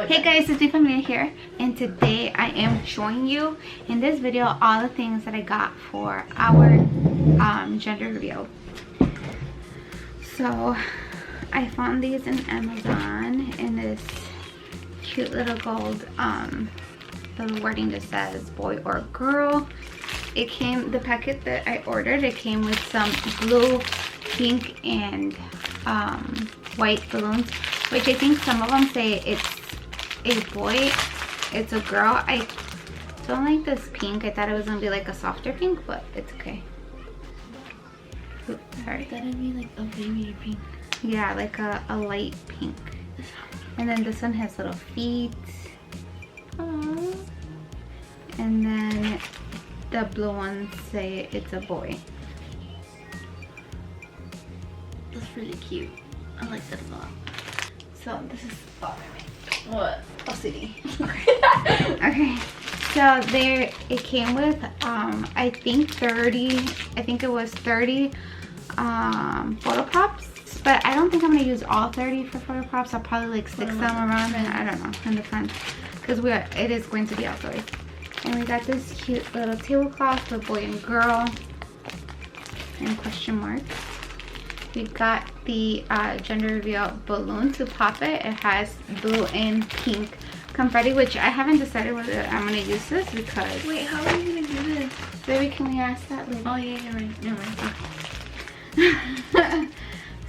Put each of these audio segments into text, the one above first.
Hey guys, it's Confetti here, and today I am showing you in this video all the things that I got for our gender reveal. So I found these in Amazon in this cute little gold the wording that says boy or girl. It came, the packet that I ordered, it came with some blue, pink, and white balloons, which I think some of them say it's a boy, it's a girl. I don't like this pink. I thought it was gonna be like a softer pink, but it's okay. Oops, sorry. That'd be like a baby pink. Yeah, like a light pink. And then this one has little feet. Aww. And then the blue ones say it's a boy. That's pretty cute. I like that a lot. So this is What? OCD. Okay. So there, it came with I think 30. I think it was 30 photo props. But I don't think I'm gonna use all 30 for photo props. I'll probably like stick some around, and I don't know, in the front, because it is going to be outdoors. And we got this cute little tablecloth for boy and girl and question mark. We got the gender reveal balloon to pop it. It has blue and pink confetti, which I haven't decided whether I'm gonna use this because. Wait, how are you gonna do this? Baby, can we ask that later? Oh yeah, never mind. Okay.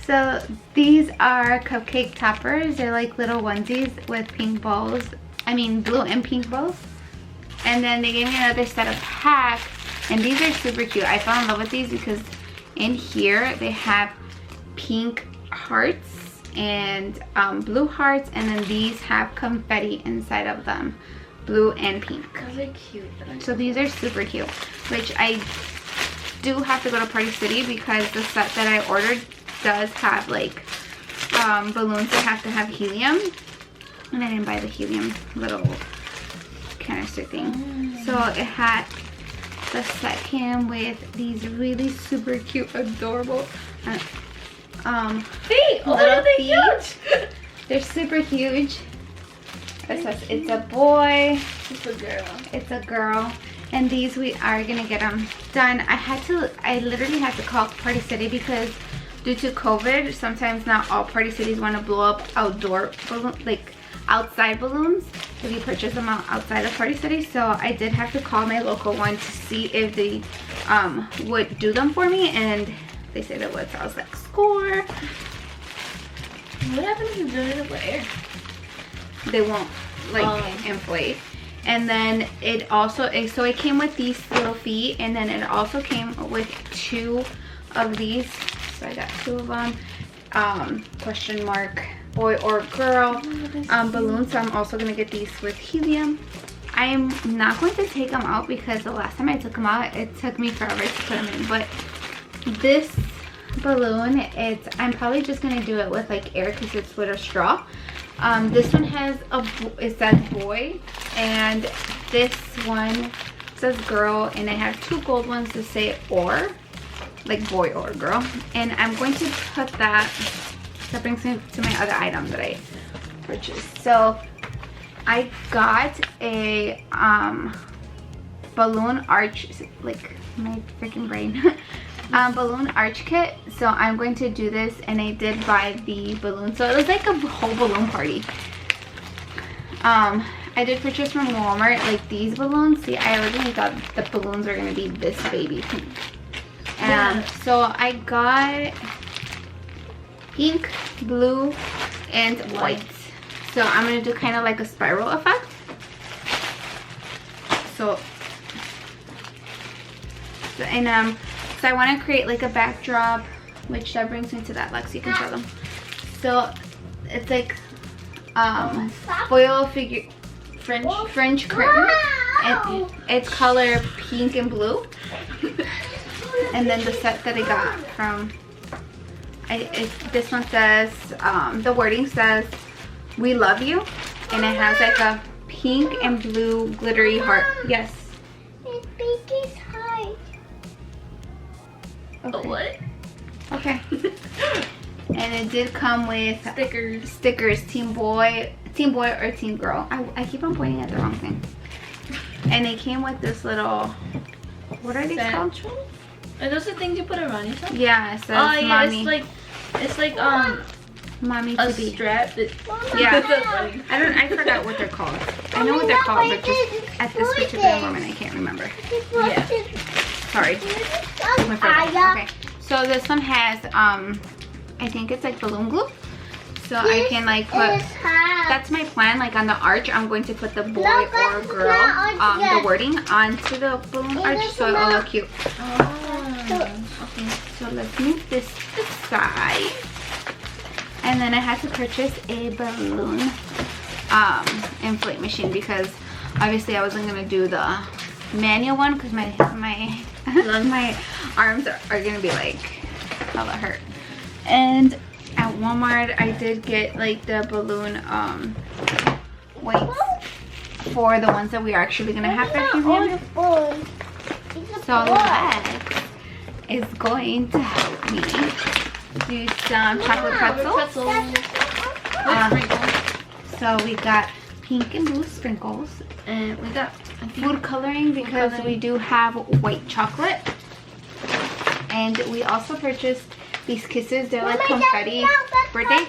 So these are cupcake toppers. They're like little onesies with pink bows. I mean blue and pink bows. And then they gave me another set of packs, and these are super cute. I fell in love with these because in here they have pink hearts and blue hearts, and then these have confetti inside of them, blue and pink. Those are cute. So these are super cute, which I do have to go to Party City because the set that I ordered does have like balloons that have to have helium, and I didn't buy the helium little canister thing. So it had, the set came with these really super cute, adorable feet. Oh, Little they're feet. huge. They're super huge. It says it's a boy, It's a girl. it's a girl, and these we are gonna get them done. I literally had to call Party City because due to COVID, sometimes not all Party Cities want to blow up outdoor balloons, like outside balloons, if you purchase them outside of Party City. So I did have to call my local one to see if they would do them for me, and they said it would. So I was like, score. What happens if you do it with air? They won't like inflate. And then it also, so it came with these little feet, and then it also came with 2 of these. So I got 2 of them. Question mark boy or girl balloons. So I'm also gonna get these with helium. I'm not going to take them out because the last time I took them out, it took me forever to put them in. But this balloon, I'm probably just gonna do it with like air because it's with a straw. This one has it says boy, and this one says girl, and I have 2 gold ones to say or, like boy or girl. And I'm going to put that brings me to my other item that I purchased. So I got a balloon arch, like my freaking brain. Balloon arch kit. So I'm going to do this, and I did buy the balloon, so it was like a whole balloon party. I did purchase from Walmart like these balloons. See, I originally thought the balloons were gonna be this baby pink. So I got pink, blue, and white. So I'm gonna do kind of like a spiral effect. So I want to create like a backdrop, which that brings me to that, Lex, you can show them. So it's like foil figure French curtain, and it's color pink and blue. And then the set that I got from this one says the wording says we love you, and it has like a pink and blue glittery heart. Yes. It's baby's heart. Okay. What? Okay. And it did come with stickers, Team Boy, teen boy or teen girl. I keep on pointing at the wrong thing. And they came with this little, what are these called? Are those the things you put around yourself? Yeah, it says yeah, mommy. it's like mommy a to be. strap. Yeah. I forgot what they're called. I know what they're called, but just at this particular moment I can't remember. Yeah. Sorry. Okay. So this one has I think it's like balloon glue. So I can like put, that's my plan, like on the arch I'm going to put the boy or girl the wording onto the balloon arch so it'll look cute. Okay, so let's move this aside. And then I had to purchase a balloon inflate machine because obviously I wasn't gonna do the manual one because my my arms are gonna be like hella hurt. And at Walmart I did get like the balloon weights for the ones that we are actually gonna have vacuum. So Lex is going to help me do some chocolate pretzels. So we got pink and blue sprinkles, and we got food coloring because we do have white chocolate. And we also purchased these kisses. They're like confetti birthday,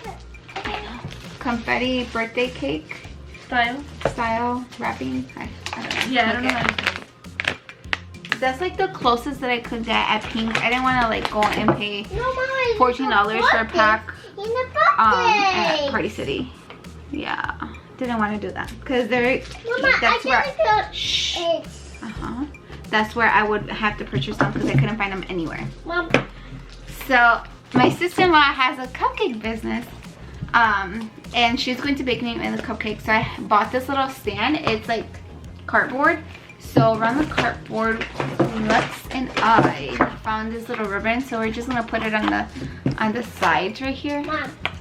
confetti birthday cake style wrapping. I don't know. Yeah, I don't know. That's like the closest that I could get at Pink. I didn't want to like go and pay $14 for a pack at Party City. Yeah, didn't want to do that because that's where that's where I would have to purchase them because I couldn't find them anywhere. So my sister-in-law has a cupcake business, and she's going to bake me the cupcakes. So I bought this little stand. It's like cardboard. So around the cardboard, Lex and I found this little ribbon. So we're just gonna put it on the sides right here,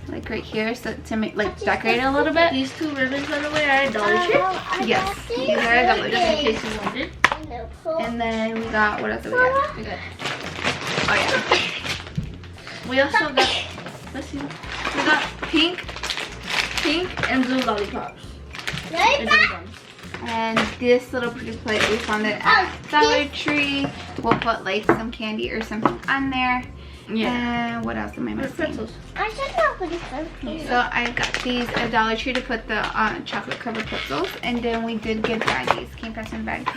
like right here, so to make like decorate it a little bit. These two ribbons, by the way, are at Dollar Tree. Yes, these are at Dollar Just in case you wanted. And then we got, what else do we got? Oh yeah. We also got, let's see, we got pink and blue lollipops. And this little pretty plate, we found it at Dollar Tree. We'll put like some candy or something on there. Yeah. And what else am I missing? Pretzels. So I got these at Dollar Tree to put the chocolate covered pretzels. And then we did get baggies. Can you pass in bags?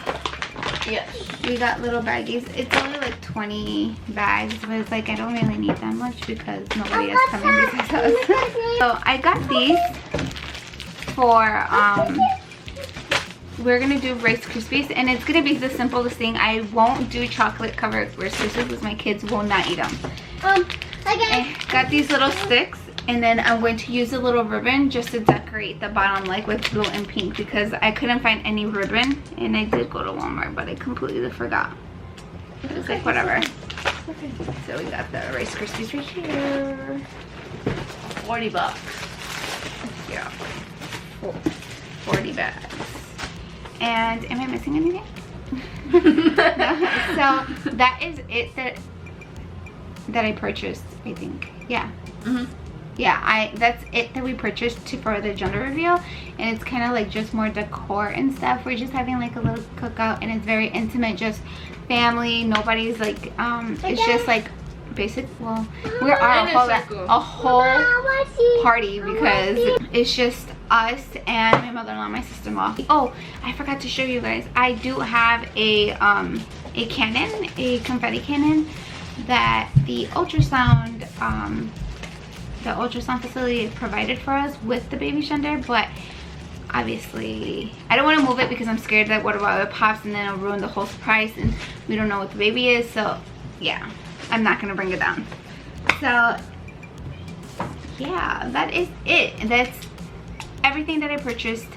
Yes. We got little baggies. It's only like 20 bags, but it's like I don't really need that much because nobody is coming besides us. So I got these for we're gonna do Rice Krispies, and it's gonna be the simplest thing. I won't do chocolate covered Rice Krispies because my kids will not eat them. I got these little sticks, and then I'm going to use a little ribbon just to decorate the bottom like with blue and pink because I couldn't find any ribbon, and I did go to Walmart but I completely forgot. It was like whatever. Okay. So we got the Rice Krispies right here. $40. Yeah. 40 bags. And am I missing anything? No. So that is it that I purchased, I think. Yeah. Yeah, that's it that we purchased for the gender reveal, and it's kind of like just more decor and stuff. We're just having like a little cookout, and it's very intimate, just family. Nobody's like it's just like basic. Well, we are a whole party because it's just us and my mother-in-law, my sister-in-law. Oh, I forgot to show you guys. I do have a cannon, a confetti cannon that the ultrasound facility provided for us with the baby gender, but obviously I don't want to move it because I'm scared that what about it pops and then it'll ruin the whole surprise and we don't know what the baby is. So yeah, I'm not gonna bring it down. So yeah, that is it. That's everything that I purchased.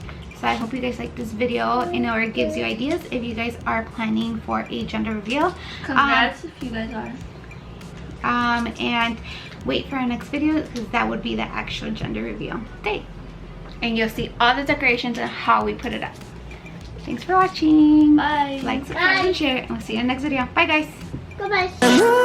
So I hope you guys like this video. I know it gives you ideas if you guys are planning for a gender reveal. Congrats if you guys are. And wait for our next video because that would be the actual gender reveal day. And you'll see all the decorations and how we put it up. Thanks for watching. Bye. Like, subscribe, and share. And we'll see you in the next video. Bye guys. Bye-bye.